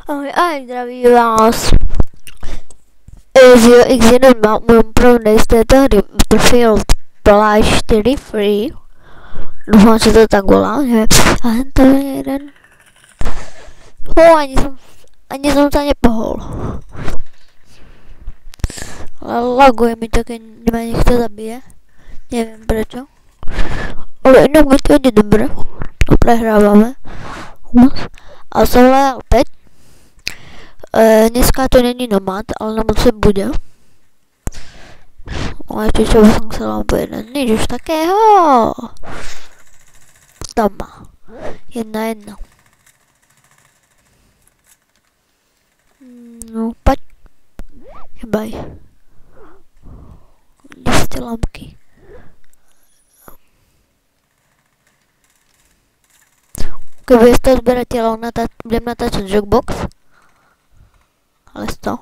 Ahoj, zdraví vás. Ezio X1 má můj první z této hry Battlefield Play 4 Free. Doufám, že to tak volá, že? A to je jeden. Ani jsem to nepohol. Ale laguje mi to, keď ma někdo zabije. Nevím proč. Ale jinak mi to jde dobře. Prehráváme. A jsem level 5. Dneska to není nomad, ale nomad se bude. Ale ještě čo bych musel vám pojednat. Nič už takého. Tam má. 1-1. No, pojď. Hebaj. Kde jsou ty lampky? Kdyby z toho sběratela budeme natáčet Jukebox. Ale to.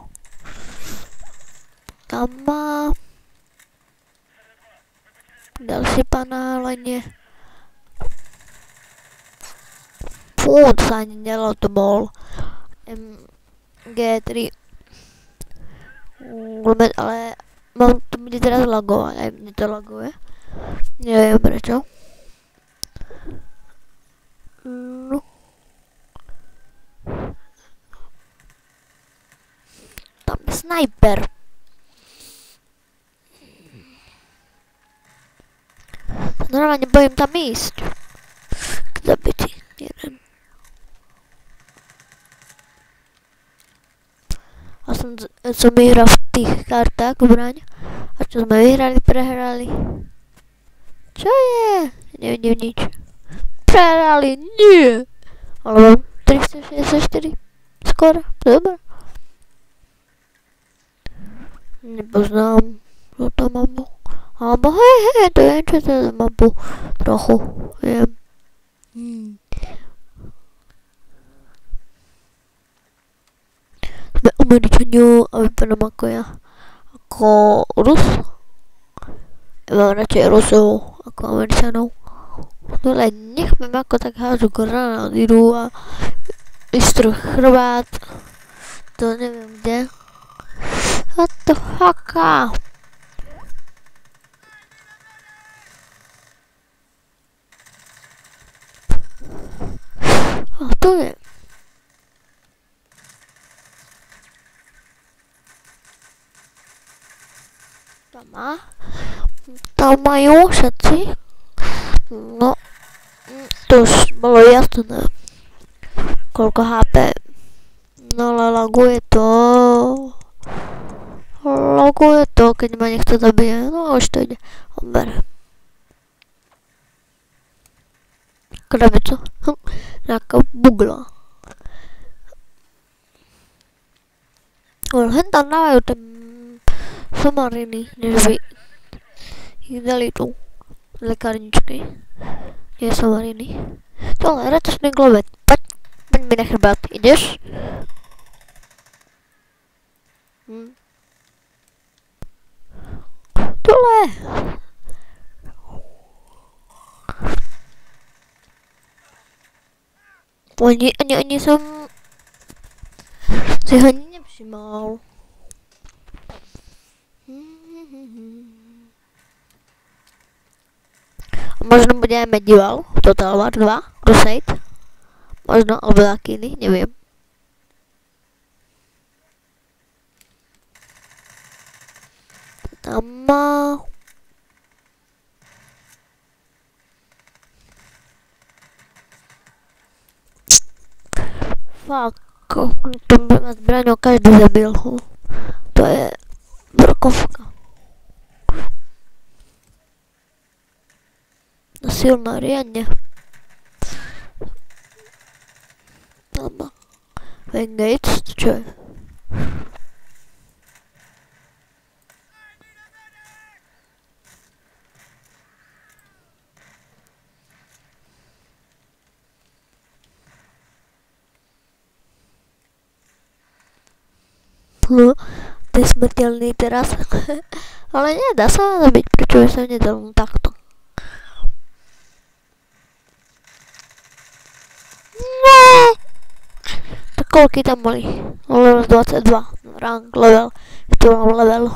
Tam má další panáleně. Fú, to se ani nedělalo, to bol MG3. Ale mám to bude teraz lagovat, aj mne to laguje. Nevím prečo. No. Tam je sniper. Normálně bojím tam jíst. K zabití. Jeden. A jsem vyhral v těch kartách zbraň. A čo jsme vyhrali, prehrali. Čo je? Nevidím nič. Prehrali, nie. Ale mám 364. Skoro, dobré. Nepoznám tuto mapu. Alebo hej, to je čo to mapu. Trochu, viem. Sme Američaniu a vypadám ako ja. Ako Rus. Ja mám radšej Rusov ako Američanov. No ale nechme ako tak hážu granádu a vystroj chrbát. To neviem kde. What the fuck? A to je. Tam majú všetci. No, to už bolo jasné. Koľko HP. No ale laguje to. Laguje to, keď ma niekto zabije. No už to ide. Ober. Krabica. Nejaká bugla. Ale hen tam dávajú ten somariny, než by ich dali tu lekárničky. Nie somariny. Tohle, ratačný globet. Poď mi na chrbát. Ideš? Tohle. Ani jsem si ho nevšiml. Možno budeme medieval, Total War 2, Crusade. Možno, alebo taký iný, neviem. Tam má... Fuck, to by ma zbraňou každý zabil. To je brokovka. No silná, riadne. Tam má Vengates, čo je? No, to je smrteľný teraz. Ale nedá sa zabiť, prečo by sa nedalo takto. koľky tam boli? Level 22. Rank level. Tu mám level.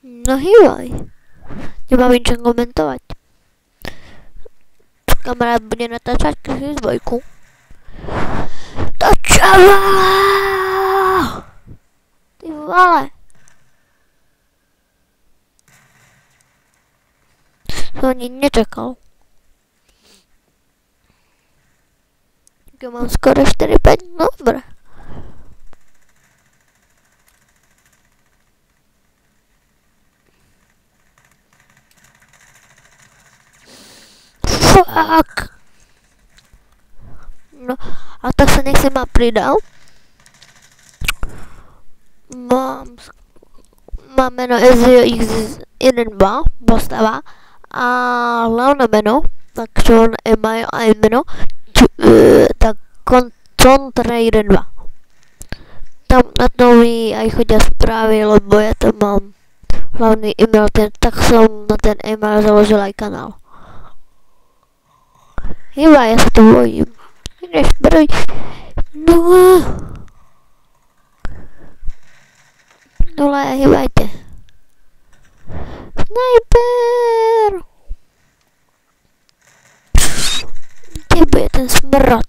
No hýbaj. Nemám nič komentovať. Kamarát bude natáčať Crisis 2. To čava! Ty vole. To ani nečakal. Ja mám skoro 4-5, no dobre. Fuck. No, a tak sa nech si ma pridal. Mám meno Ezio X12 postava a hlavné meno, takže on majú aj meno, tak Contra 1.2. Tam na to mi aj chodia správy, lebo ja tam mám hlavný e-mail, tak som na ten e-mail založil aj kanál. Iba ja sa to bojím. Ideš broj. No. Dole, hýbajte. Snajper! Kde bude ten smrad?